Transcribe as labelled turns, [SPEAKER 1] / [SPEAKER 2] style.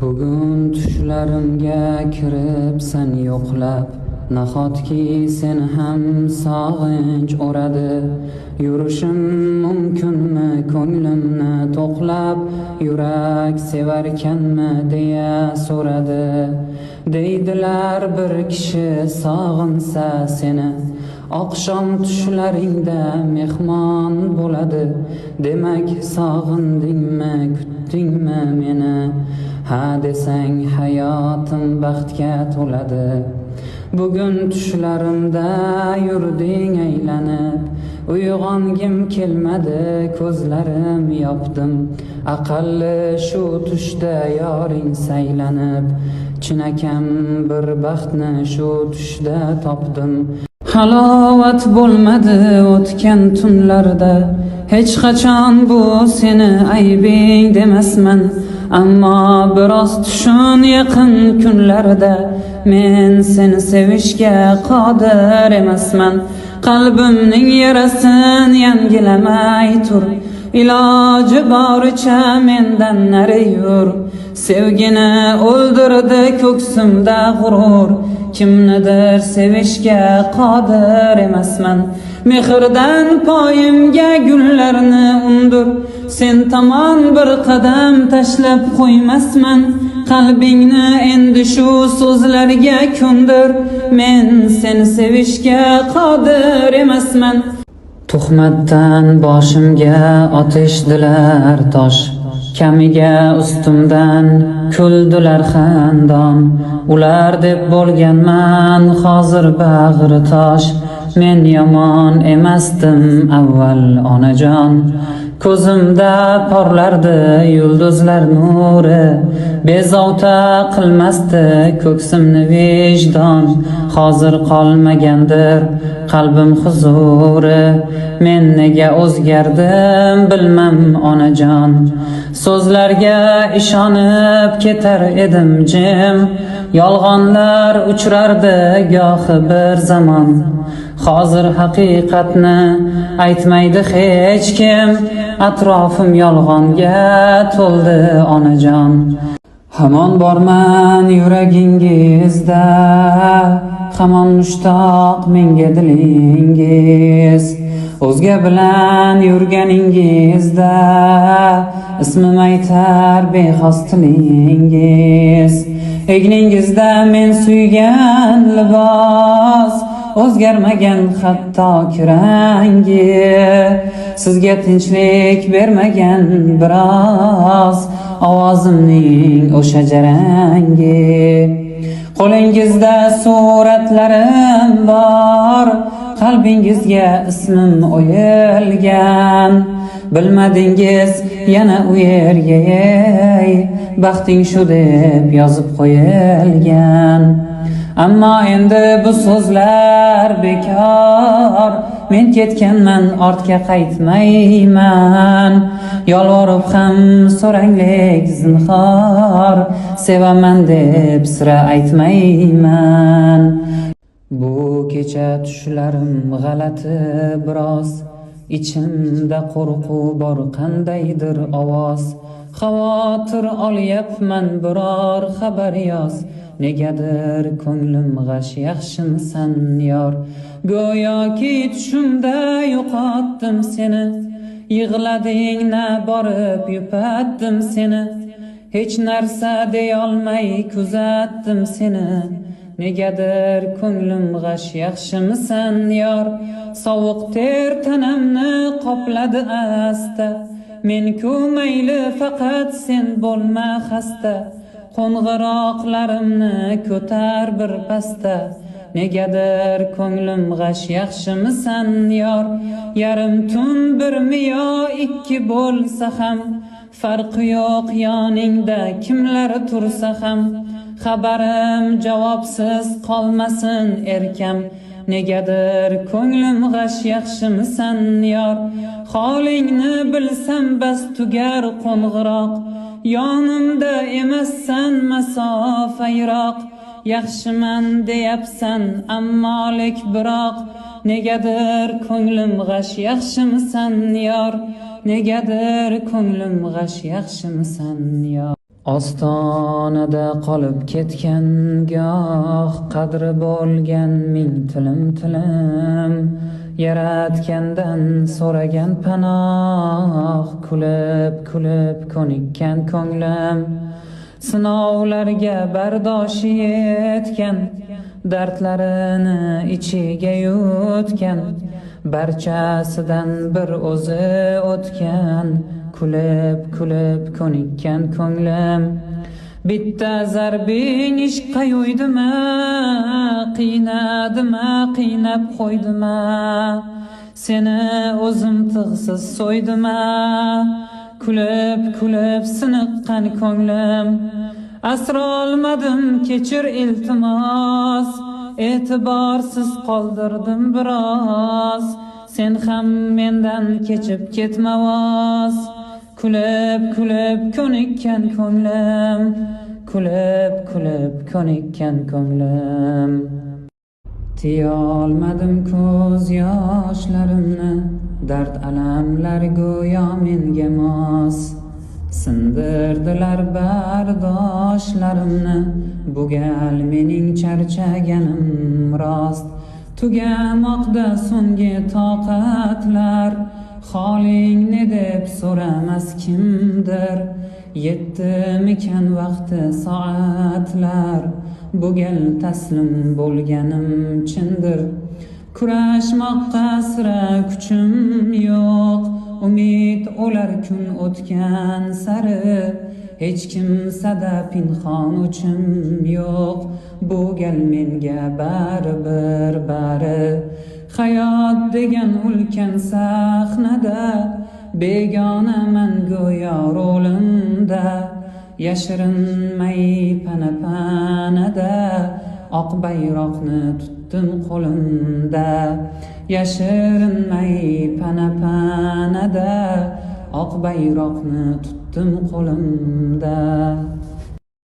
[SPEAKER 1] Bugun tushlarimga kirib sen yo'qlab, nahotki sen ham sog'inch o'radi. Yurishim mumkinmi ko'nglimni to'qlab, yurak sevarkanmi deya so'radi. Deydilar bir kishi sog'insa seni, oqshom tushlaringda mehmon bo'ladi. Demak sog'indingmi, kutdingmi meni? Ha desang hayotim baxtga to'ladi. Bugun tushlarimda yurding aylanib, uyg'ongim kelmadi, ko'zlarim yopdim. Aqalli shu tushda yoring saylanib, chinakam bir baxtni shu tushda topdim. Halovat bo'lmadi o'tgan tunlarda, hech qachon bu seni aybing demasman. Ammo biroz tushun yaqin kunlarda, men seni sevishga qodir emasman. Qalbimning yarasin yangilamay tur, iloji boricha mendan nari yur. Sevgini o'ldirdi ko'ksimda g'urur, kimnidir sevishga qodir emasman. Mehrdan poyimga gullarni undur, sen tomon bir qadam tashlab qo'ymasman. Qalbingni endi shu so'zlarga ko'ndir, men seni sevishga qodir emasman. Tuhmatdan boshimga otishdilar tosh, kamiga ustimdan kuldilar xandon. Ular deb bo'lganman hozir bag'ri tosh, men yomon emasdim avval onajon. Ko'zimda porlardi yulduzlar nuri, bezovta qilmasdi ko'ksimni vijdon. Hozir qolmagandir qalbim huzuri, men nega o'zgardim bilmam onajon. So'zlarga ishonib ketar edim jim, yolg'onlar uchrardi gohi bir zamon. Hozir haqiqatni aytmaydi hech kim, atrofim yolg'onga to'ldi onajon. Hamon borman yuragingizda, hamon mushtoq menga dilingiz. O'zga bilan yurganingizda, ismim aytar bexos tilingiz. Egningizda men suygan libos, o'zgarmagan hatto rangi. Sizga tinchlik bermagan biroz, ovozimning o'sha jarangi. Qo'lingizda suratlarim bor, qalbingizga ismim o'yilgan. Bilmadingiz yana u yerga, baxting shu deb yozib qo'yilgan. Ammo endi bu so'zlar bekor, men ketganman ortga qaytmayman. Yolvorib ham so'ranglik zinhor, sevaman deb sira aytmayman. Bu kecha tushlarim g'alati biroz, ichimda qo'rquv bor qandaydir ovoz. Xavotir olyapman biror xabar yoz, negadir ko'nglim g'ash. Yaxshimisan yor? Go'yoki tushimda yo'qotdim seni, yig'lading na borib yupatdim seni. Hech narsa deyolmay kuzatdim seni, negadir ko'nglim g'ash. Yaxshimisan yor? Sovuq ter tanamni qopladi asta, men-ku mayli faqat sen bo'lma xasta. Qo'ng'iroqlarimni ko'tar bir pasta, negadir ko'nglim g'ash. Yaxshimisan yor? Yarim tun birmi yo ikki bo'lsa ham, farqi yo'q yoningda kimlar tursa ham. Xabarim javobsiz qolmasin erkam, negadir ko'nglim g'ash. Yaxshimisan yor? Holingni bilsam bas tugar qo'ng'iroq, yonimda emassan masofa yiroq. Yaxshiman deyapsan ammo lek biroq, negadir ko'nglim g'ash. Yaxshimisan yor? Negadir ko'nglim g'ash. Yaxshimisan yor? ostonada qolib ketgan goh qadri bo'lgan ming tilim yaratgandan so'ragan panoh kulib ko'nikkan ko'nglim sinovlarga bardoshi yetgan dardlarini ichiga yutgan barchasidan bir o'zi o'tgan kulib ko'nikkan ko'nglim bitta zarbing ishqqa yo'ydima qiynadima qiynab qo'ydima seni o'zim tig'siz so'ydima kulib siniqqan ko'nglim asrolmadim kechir iltimos e'tiborsiz qoldirdim biroz sen ham mendan kechib ketma voz kulib ko'nikkan ko'nglim kulib ko'nikkan ko'nglim tiyolmadim ko'z yoshlarimni dard alamlar go'yo menga mos sindirdilar bardoshlarimni bu gal mening charchaganim rost tugamoqda so'nggi toqatlar holing ne deb so'ramas kimdir yetdimikan vaqti soatlar bu gal taslim bo'lganim chindir kurashmoqqa sira kuchim yo'q umid o'lar kun o'tgan sari hech kimsada pinhon uchim yo'q bu gal menga bari hayot degan ulkan sahnada begonaman go'yo rolimda yashirinmay panada oq bayroqni tutdim qo'limda yashirinmay panada oq bayroqni tutdim qo'limda